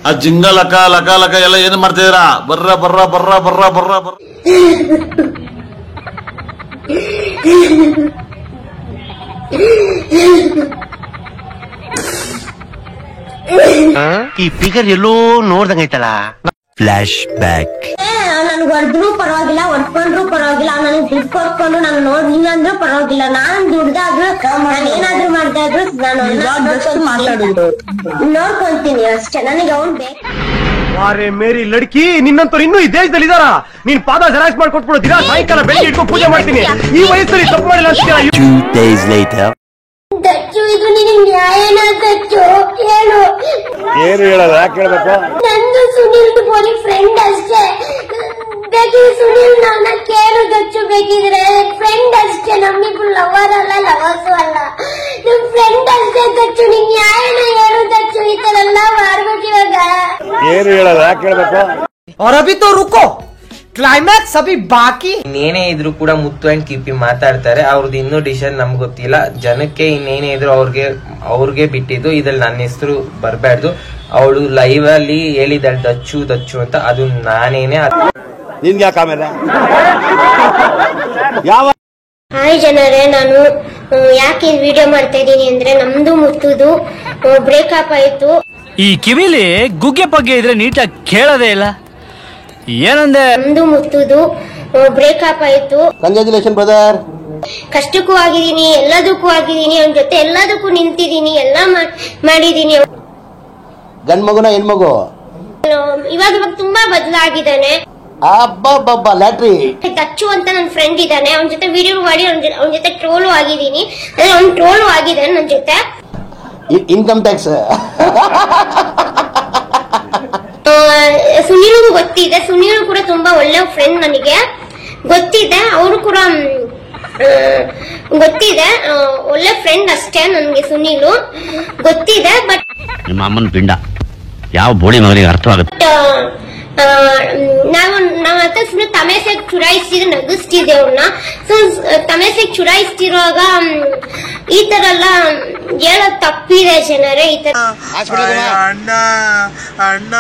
ಆ ಜಿಂಗ ಲಕ ಲಕ ಲಕ ಎಲ್ಲ ಏನ್ ಮಾಡ್ತಿದ್ದೀರಾ? ಬರ್ರ ಬರ್ರ ಬರ್ರ ಬರ್ರ ಬರ್ರ ಬರ್ರ. ಈ ಫಿಗರ್ ಎಲ್ಲೋ ನೋಡ್ದಂಗೈತಲ್ಲ. Flashback. ನನ್ಗೆ ಹೊಡೆದ್ರು ಪರವಾಗಿಲ್ಲ, ಹೊಡ್ಕೊಂಡ್ರು ಪರವಾಗಿಲ್ಲ, ನನಗೆ ದುಡ್ಡು ಕೊಟ್ಕೊಂಡು ನಾನು ನೋಡ್ಲಿಲ್ಲಂದ್ರೂ ಪರವಾಗಿಲ್ಲ. ನಾನ್ ದುಡ್ದಾದ್ರು ಏನಾದ್ರು ಮಾಡ್ತಾ ಇದ್ರು ನಾನು ನೋಡ್ಕೊಂತೀನಿ ಅಷ್ಟೇ. ನನಗೆ ಅವ್ನ್ ಬೇಕು. ಅರೆ ಮೇರಿ ಲಡ್ಕಿ, ನಿನ್ನಂತವ್ರು ಇನ್ನೂ ಈ ದೇಶದಲ್ಲಿ ಇದಾರ? ನೀನ್ ಪಾದ ಜೆರಾಕ್ಸ್ ಮಾಡ್ಕೊಟ್ಬಿಡು. ದಿನ ಸಾಯಂಕಾಲ ಬೆಳಿಗ್ಗೆ ಇಟ್ಕೊಂಡು ಪೂಜೆ ಮಾಡ್ತೀನಿ. ಈ ವಯಸ್ಸಲ್ಲಿ ತಪ್ಪು ಮಾಡಿಲ್ಲ ಅಂತೀರಾ? 2 days later. ದಚ್ಚು, ಇದು ನಿನಗೆ ನ್ಯಾಯನ ದಚ್ಚು? ಹೇಳು. ಏನು ಹೇಳಲ್ಲ, ಯಾಕೆ ಹೇಳ್ಬೇಕು? ನಂದು ಸುನಿಲ್ ಬರೀ ಫ್ರೆಂಡ್ ಅಷ್ಟೇ. ಬೇಕಿದ್ರೆ ಸುನಿಲ್ ನನ್ನ ಕೇಳು ದಚ್ಚು, ಬೇಕಿದ್ರೆ ಫ್ರೆಂಡ್ ಅಷ್ಟೇ. ನಮ್ಮಿಬ್ರು ಲವರ್ ಅಲ್ಲ, ಲವರ್ಸು ಅಲ್ಲ, ನಮ್ ಫ್ರೆಂಡ್ ಅಷ್ಟೇ ದಚ್ಚು. ನಿನ್ ನ್ಯಾಯನ ಹೇಳು ದಚ್ಚು, ಈ ತರ ಎಲ್ಲ ಮಾಡ್ಬೇಕು ಇವಾಗ. ಏನು ಹೇಳಲ್ಲ, ಯಾಕೆ ಹೇಳ್ಬೇಕು? और अभी तो रुको, ಕ್ಲೈಮ್ಯಾಕ್ಸ್ ಅಭಿ ಬಾಕಿ. ಇನ್ನೇನೇ ಇದ್ರು ಕೂಡ ಮುತ್ತು ಅಂಡ್ ಕಿಪಿ ಮಾತಾಡ್ತಾರೆ. ಅವ್ರದ್ದು ಇನ್ನೂ ಡಿಸಿಷನ್ ನಮ್ಗೆ ಗೊತ್ತಿಲ್ಲ. ಜನಕ್ಕೆ ಇನ್ನೇನೇ ಇದ್ರು ಅವ್ರಿಗೆ ಬಿಟ್ಟಿದ್ದು. ಇದ್ರಲ್ಲಿ ನನ್ನ ಹೆಸರು ಬರ್ಬಾರ್ದು. ಅವಳು ಲೈವ್ ಅಲ್ಲಿ ಹೇಳಿದಾಳೆ ದಚ್ಚು ದಚ್ಚು ಅಂತ, ಅದು ನಾನೇನೆ. ನಿನ್ಗೆ ಯಾಕೆ ಆಮೇಲೆ ಯಾವ? ಹಾಯ್ ಜನರೇ, ನಾನು ಯಾಕೆ ಈ ವಿಡಿಯೋ ಮಾಡ್ತಾ ಇದ್ದೀನಿ ಅಂದ್ರೆ, ನಮ್ದು ಮುತ್ತುದು ಬ್ರೇಕಪ್ ಆಯ್ತು. ಈ ಕಿವಿಲಿ ಗುಗ್ಗೆ ಪಗ್ಗೆ ಇದ್ರೆ ನೀಟಾಗಿ ಕೇಳೋದೇ ಇಲ್ಲ. ಏನಂದೆ? ನಮ್ದು ಮುತ್ತುದು ಬ್ರೇಕಪ್ ಆಯ್ತು. Congratulation brother. ಕಷ್ಟಕ್ಕೂ ಆಗಿದ್ದೀನಿ, ಎಲ್ಲದಕ್ಕೂ ಆಗಿದ್ದೀನಿ, ಅವ್ನ ಜೊತೆ ಎಲ್ಲದಕ್ಕೂ ನಿಂತಿದ್ದೀನಿ, ಎಲ್ಲ ಮಾಡಿದೀನಿ. ಗಂಡ್ ಮಗುನ ಹೆಣ್ಮಗು? ಇವಾಗ ತುಂಬಾ ಬದಲಾಗಿದ್ದಾನೆ. ಲ್ಯಾಟ್ರಿ. ದಚ್ಚು ಅಂತ ನನ್ನ ಫ್ರೆಂಡ್ ಇದ್ದಾನೆ, ಅವನ ಜೊತೆ ವಿಡಿಯೋ ಮಾಡಿ ಅವನ ಜೊತೆ ಟ್ರೋಲು ಆಗಿದ್ದೀನಿ. ಅವ್ನು ಟ್ರೋಲು ಆಗಿದ್ದಾನೆ ನನ್ನ ಜೊತೆ. Income tax. ಸುನೀಲ್ ಗೊತ್ತಿದೆ, ಸುನೀಲ್ ಕೂಡ ತುಂಬಾ ಒಳ್ಳೆ ಫ್ರೆಂಡ್ ನನಗೆ ಗೊತ್ತಿದೆ. ಅವರು ಕೂಡ ಗೊತ್ತಿದೆ, ಒಳ್ಳೆ ಫ್ರೆಂಡ್ ಅಷ್ಟೇ ನನ್ಗೆ ಸುನೀಲು ಗೊತ್ತಿದೆ. ಬಟ್ ನಿಮ್ಮ ಅಮ್ಮನ ಪಿಂಡ ಯಾವ ಬೋಳಿ ಮಗನಿಗೆ ಅರ್ಥವಾಗುತ್ತೆ? ನಾವ್ ಹತ್ರ ಸುಮ್ಮನೆ ತಮೇಸೆಗೆ ಚುಡಾಯಿಸ್ತಿದ್ರೆ ನಗಿಸ್ತಿದ್ದೆ ಅವ್ರನ್ನ. ಸೊ ತಮೇಸೆಗೆ ಚುಡಾಯಿಸ್ತಿರುವಾಗ ಈ ತರ ಎಲ್ಲ ಹೇಳೋದ್ ತಪ್ಪಿದೆ ಜನರೇ. ಈ ತರ ಅಣ್ಣ